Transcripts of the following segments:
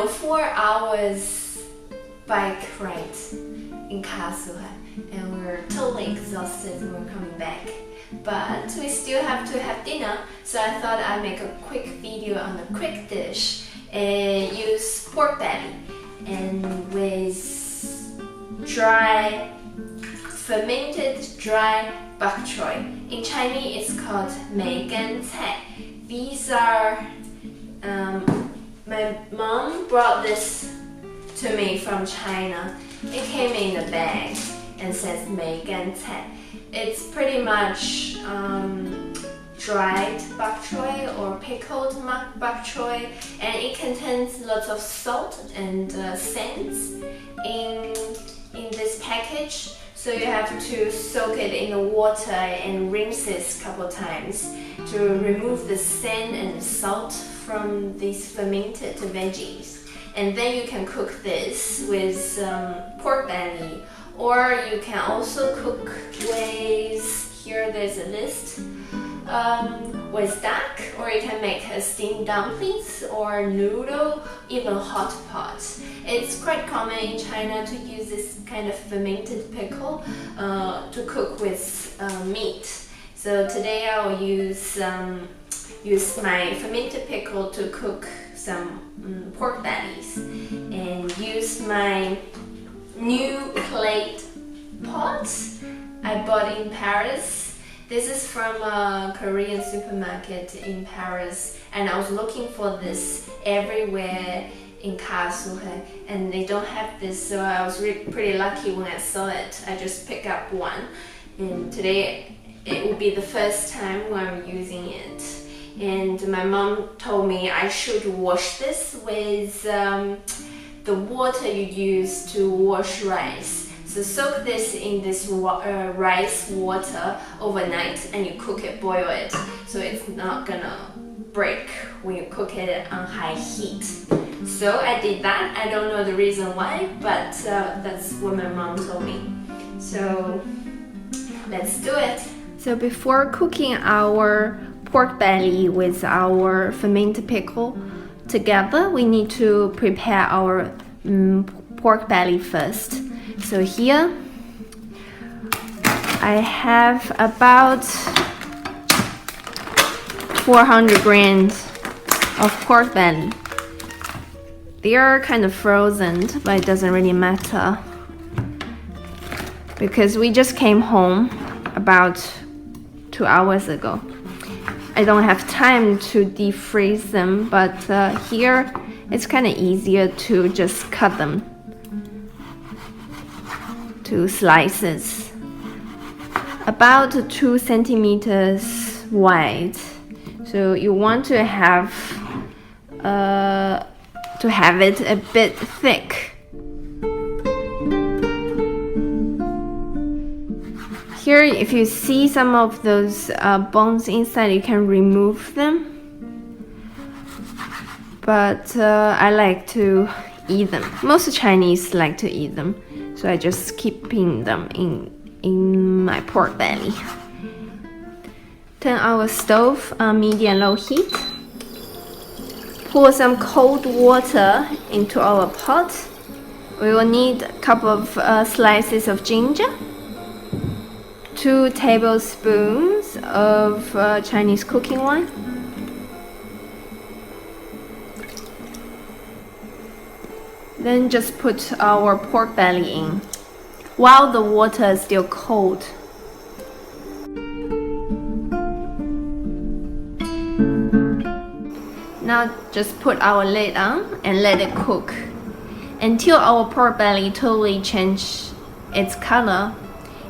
4 hours bike ride in Karlsruhe, and we're totally exhausted when we're coming back. But we still have to have dinner, so I thought I'd make a quick video on a quick dish. Use pork belly and with fermented dry bok choy. In Chinese, it's called 梅干菜. These are my mom brought this to me from China. It came in a bag and says 梅干菜. It's pretty much dried bok choy or pickled bok choy, and it contains lots of salt and scents in this package. So you have to soak it in the water and rinse it a couple times to remove the sand and the salt from these fermented veggies. And then you can cook this with pork belly, or you can also cook with, here there's a list, with duck, or you can make a steamed dumplings or noodle, even hot pot. It's quite common in China to use this kind of fermented pickle to cook with meat. So today I will use my fermented pickle to cook some pork bellies, and use my new clay pot I bought in Paris. This is from a Korean supermarket in Paris, and I was looking for this everywhere in Karlsruhe, and they don't have this, so I was pretty lucky when I saw it. I just picked up one, and today it will be the first time when I'm using it. And my mom told me I should wash this with the water you use to wash rice. So soak this in this rice water overnight, and you cook it, boil it, so it's not gonna break when you cook it on high heat. So I did that. I don't know the reason why, but that's what my mom told me. So let's do it. So before cooking our pork belly with our fermented pickle together, we need to prepare our pork belly first. So here I have about 400 grams of pork belly. They are kind of frozen, but it doesn't really matter because we just came home about 2 hours ago. I don't have time to defreeze them, but here it's kind of easier to just cut them to slices about 2 centimeters wide. So you want to have it a bit thick. Here, if you see some of those bones inside, you can remove them. But I like to eat them. Most Chinese like to eat them, so I just keeping them in my pork belly. Turn our stove on medium-low heat. Pour some cold water into our pot. We will need a couple of slices of ginger, 2 tablespoons of Chinese cooking wine, then just put our pork belly in while the water is still cold. Now just put our lid on and let it cook until our pork belly totally changes its color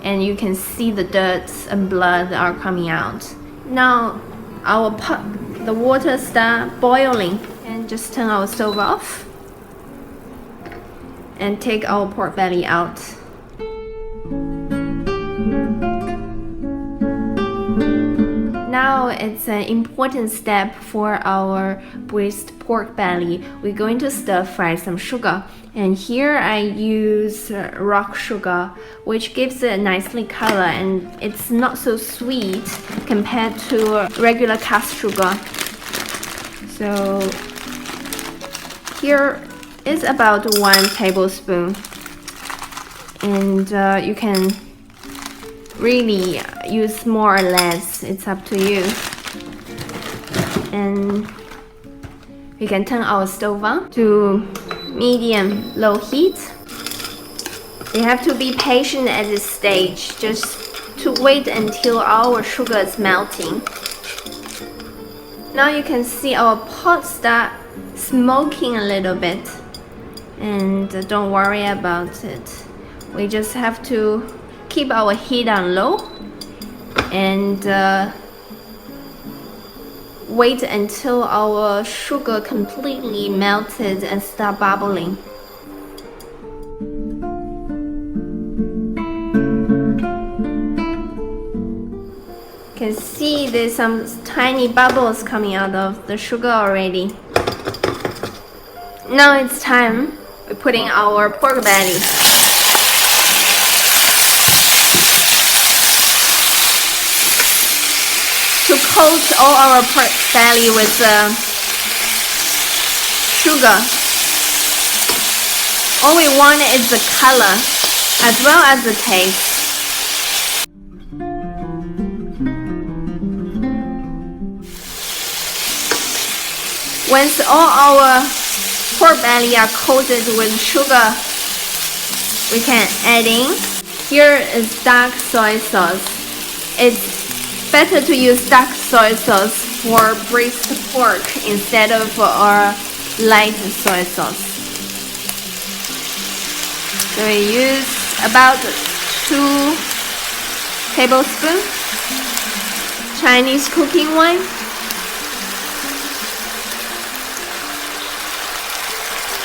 and you can see the dirt and blood are coming out. Now the water start boiling, and just turn our stove off and take our pork belly out. Now it's an important step for our braised pork belly. We're going to stir fry some sugar, and here I use rock sugar, which gives it a nicely color, and it's not so sweet compared to regular caster sugar. So here It's about 1 tablespoon, and you can really use more or less, it's up to you. And we can turn our stove on to medium low heat. We have to be patient at this stage, just to wait until our sugar is melting. Now you can see our pot start smoking a little bit, and don't worry about it. We just have to keep our heat on low and wait until our sugar completely melted and start bubbling. You can see there's some tiny bubbles coming out of the sugar already. Now it's time we're putting our pork belly. To coat all our pork belly with sugar. All we want is the color as well as the taste. Once all our pork belly are coated with sugar, we can add in. Here is dark soy sauce. It's better to use dark soy sauce for braised pork instead of our light soy sauce. So we use about 2 tablespoons Chinese cooking wine.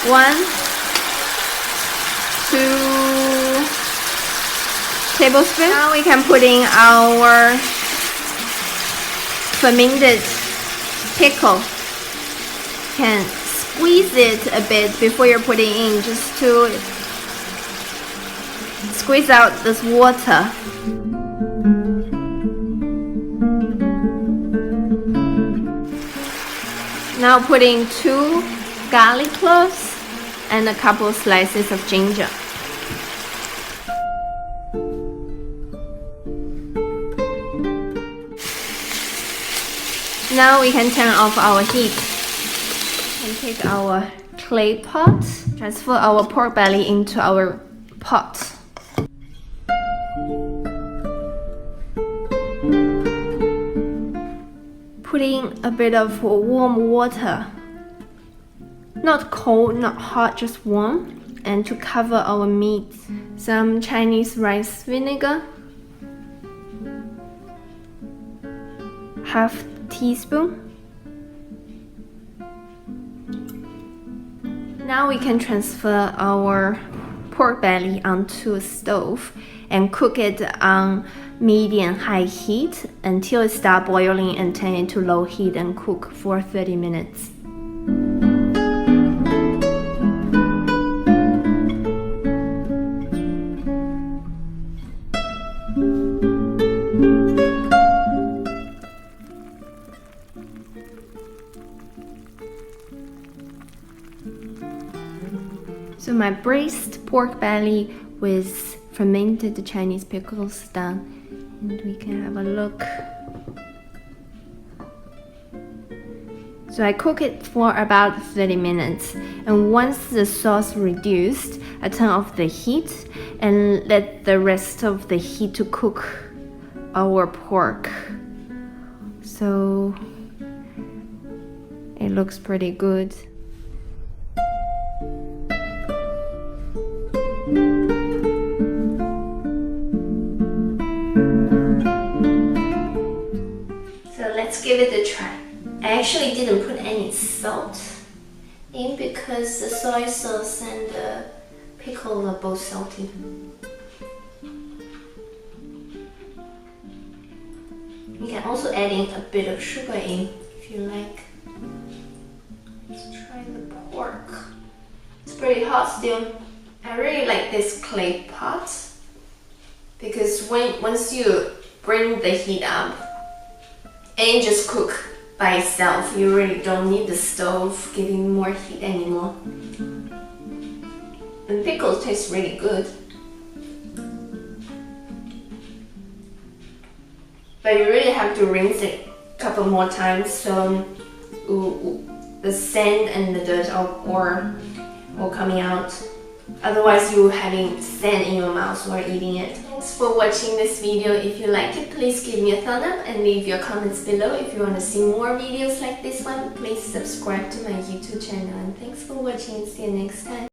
1, 2 tablespoons. Now we can put in our fermented pickle. You can squeeze it a bit before you're putting in, just to squeeze out this water. Now put in 2 garlic cloves and a couple slices of ginger. Now we can turn off our heat and take our clay pot, transfer our pork belly into our pot. Put in a bit of warm water, not cold, not hot, just warm, and to cover our meat, some Chinese rice vinegar, half teaspoon. Now we can transfer our pork belly onto a stove and cook it on medium-high heat until it starts boiling, and turn it to low heat and cook for 30 minutes. So my braised pork belly with fermented Chinese pickles done, and we can have a look. So I cook it for about 30 minutes, and once the sauce reduced, I turn off the heat and let the rest of the heat to cook our pork. So it looks pretty good. Let's give it a try. I actually didn't put any salt in because the soy sauce and the pickle are both salty. You can also add in a bit of sugar in if you like. Let's try the pork. It's pretty hot still. I really like this clay pot because once you bring the heat up, and just cook by itself. You really don't need the stove giving more heat anymore. And pickles taste really good. But you really have to rinse it a couple more times so the sand and the dirt are all coming out. Otherwise you're having sand in your mouth while eating it. Thanks for watching this video. If you like it, please give me a thumbs up and leave your comments below. If you want to see more videos like this one, please subscribe to my YouTube channel. And thanks for watching and see you next time.